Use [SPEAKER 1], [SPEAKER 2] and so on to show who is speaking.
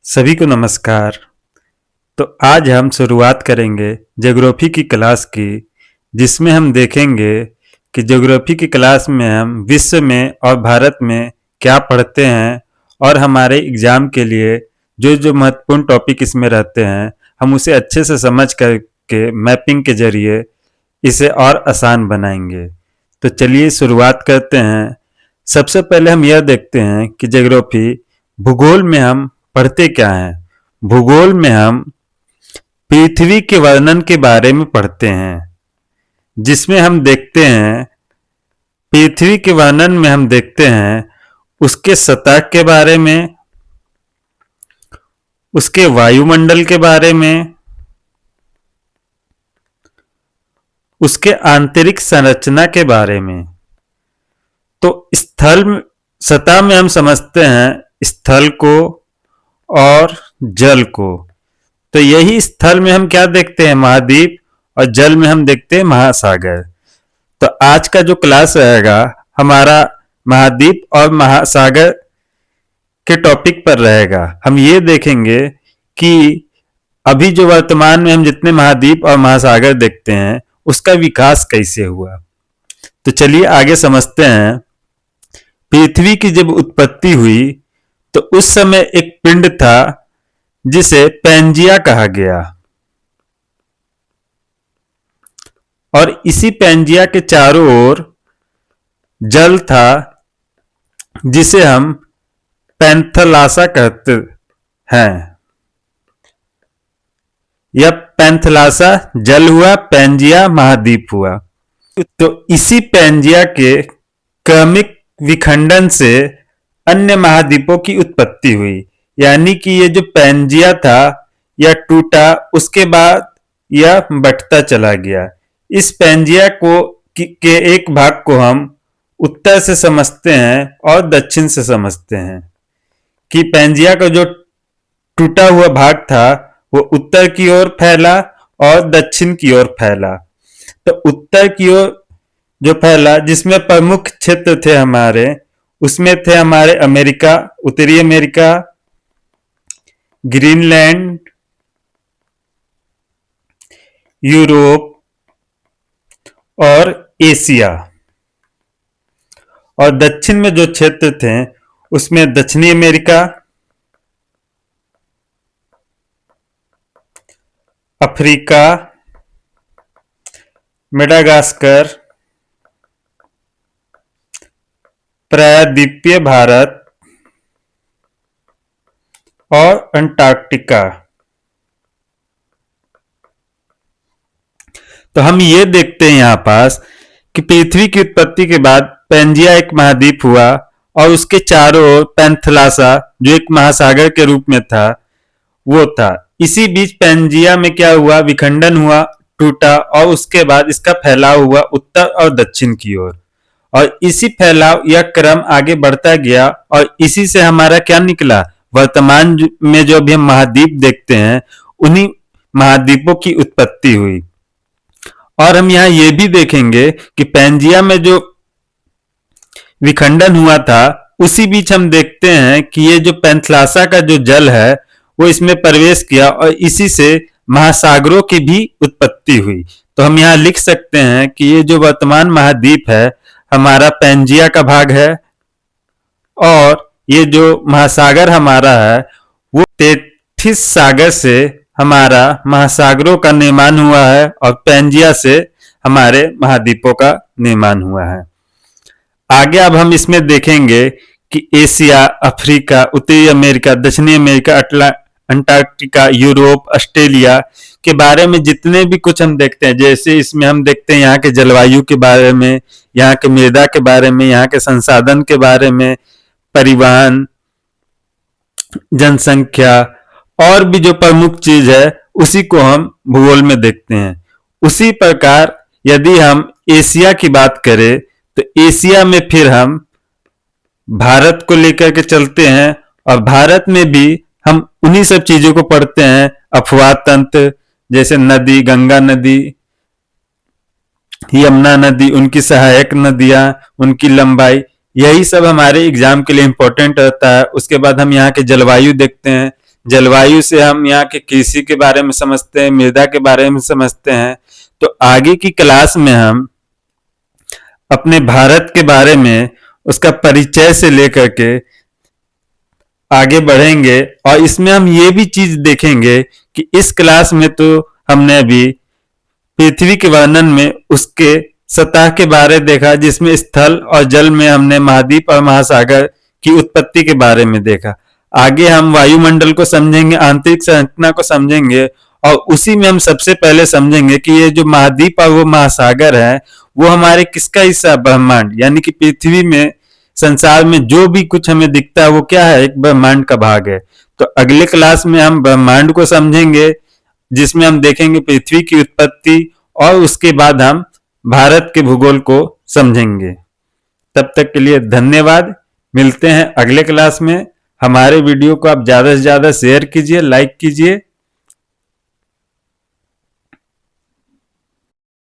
[SPEAKER 1] सभी को नमस्कार। तो आज हम शुरुआत करेंगे ज्योग्राफी की क्लास की, जिसमें हम देखेंगे कि ज्योग्राफी की क्लास में हम विश्व में और भारत में क्या पढ़ते हैं और हमारे एग्ज़ाम के लिए जो जो महत्वपूर्ण टॉपिक इसमें रहते हैं हम उसे अच्छे से समझ करके मैपिंग के ज़रिए इसे और आसान बनाएंगे। तो चलिए शुरुआत करते हैं। सबसे पहले हम यह देखते हैं कि ज्योग्राफी भूगोल में हम पढ़ते क्या हैं। भूगोल में हम पृथ्वी के वर्णन के बारे में पढ़ते हैं, जिसमें हम देखते हैं पृथ्वी के वर्णन में हम देखते हैं उसके सतह के बारे में, उसके वायुमंडल के बारे में, उसके आंतरिक संरचना के बारे में। तो स्थल सतह में हम समझते हैं स्थल को और जल को। तो यही स्थल में हम क्या देखते हैं, महाद्वीप, और जल में हम देखते हैं महासागर। तो आज का जो क्लास रहेगा हमारा महाद्वीप और महासागर के टॉपिक पर रहेगा। हम ये देखेंगे कि अभी जो वर्तमान में हम जितने महाद्वीप और महासागर देखते हैं उसका विकास कैसे हुआ। तो चलिए आगे समझते हैं। पृथ्वी की जब उत्पत्ति हुई तो उस समय एक पिंड था जिसे पैंजिया कहा गया, और इसी पैंजिया के चारों ओर जल था जिसे हम पैंथलासा कहते हैं। यह पैंथलासा जल हुआ, पैंजिया महाद्वीप हुआ। तो इसी पैंजिया के क्रमिक विखंडन से अन्य महाद्वीपों की उत्पत्ति हुई। यानी कि ये जो पैंजिया था यह टूटा, उसके बाद यह बढ़ता चला गया। इस पैंजिया के एक भाग को हम उत्तर से समझते हैं और दक्षिण से समझते हैं कि पैंजिया का जो टूटा हुआ भाग था वो उत्तर की ओर फैला और दक्षिण की ओर फैला। तो उत्तर की ओर जो फैला, जिसमें प्रमुख क्षेत्र थे हमारे, उसमें थे हमारे अमेरिका, उत्तरी अमेरिका, ग्रीनलैंड, यूरोप और एशिया। और दक्षिण में जो क्षेत्र थे उसमें दक्षिणी अमेरिका, अफ्रीका, मेडागास्कर, प्रायद्वीपीय भारत और अंटार्कटिका। तो हम ये देखते हैं यहाँ पास कि पृथ्वी की उत्पत्ति के बाद पैंजिया एक महाद्वीप हुआ और उसके चारों ओर पैंथलासा जो एक महासागर के रूप में था वो था। इसी बीच पैंजिया में क्या हुआ, विखंडन हुआ, टूटा, और उसके बाद इसका फैलाव हुआ उत्तर और दक्षिण की ओर। और इसी फैलाव या क्रम आगे बढ़ता गया और इसी से हमारा क्या निकला, वर्तमान में जो अभी हम महाद्वीप देखते हैं उन्हीं महाद्वीपों की उत्पत्ति हुई। और हम यहाँ ये भी देखेंगे कि पैंजिया में जो विखंडन हुआ था उसी बीच हम देखते हैं कि ये जो पैंथलासा का जो जल है वो इसमें प्रवेश किया और इसी से महासागरों की भी उत्पत्ति हुई। तो हम यहाँ लिख सकते हैं कि ये जो वर्तमान महाद्वीप है हमारा पैंजिया का भाग है, और ये जो महासागर हमारा है वो तेथिस सागर से हमारा महासागरों का निर्माण हुआ है और पैंजिया से हमारे महाद्वीपों का निर्माण हुआ है। आगे अब हम इसमें देखेंगे कि एशिया, अफ्रीका, उत्तरी अमेरिका, दक्षिणी अमेरिका, अंटार्कटिका, यूरोप, ऑस्ट्रेलिया के बारे में जितने भी कुछ हम देखते हैं, जैसे इसमें हम देखते हैं यहाँ के जलवायु के बारे में, यहाँ के मृदा के बारे में, यहाँ के संसाधन के बारे में, परिवहन, जनसंख्या और भी जो प्रमुख चीज है उसी को हम भूगोल में देखते हैं। उसी प्रकार यदि हम एशिया की बात करें तो एशिया में फिर हम भारत को लेकर के चलते हैं और भारत में भी हम उन्हीं सब चीजों को पढ़ते हैं। अफवाह तंत्र, जैसे नदी, गंगा नदी, यमुना नदी, उनकी सहायक नदियां, उनकी लंबाई, यही सब हमारे एग्जाम के लिए इंपॉर्टेंट रहता है। उसके बाद हम यहाँ के जलवायु देखते हैं, जलवायु से हम यहाँ के कृषि के बारे में समझते हैं, मृदा के बारे में समझते हैं। तो आगे की क्लास में हम अपने भारत के बारे में, उसका परिचय से लेकर के आगे बढ़ेंगे और इसमें हम ये भी चीज देखेंगे कि इस क्लास में तो हमने अभी पृथ्वी के वर्णन में उसके सतह के बारे देखा, जिसमें स्थल और जल में हमने महाद्वीप और महासागर की उत्पत्ति के बारे में देखा। आगे हम वायुमंडल को समझेंगे, आंतरिक संरचना को समझेंगे और उसी में हम सबसे पहले समझेंगे कि ये जो महाद्वीप और वो महासागर है वो हमारे किसका हिस्सा, ब्रह्मांड, यानी कि पृथ्वी में, संसार में जो भी कुछ हमें दिखता है वो क्या है, एक ब्रह्मांड का भाग है। तो अगले क्लास में हम ब्रह्मांड को समझेंगे, जिसमें हम देखेंगे पृथ्वी की उत्पत्ति और उसके बाद हम भारत के भूगोल को समझेंगे। तब तक के लिए धन्यवाद। मिलते हैं अगले क्लास में। हमारे वीडियो को आप ज्यादा से ज्यादा शेयर कीजिए, लाइक कीजिए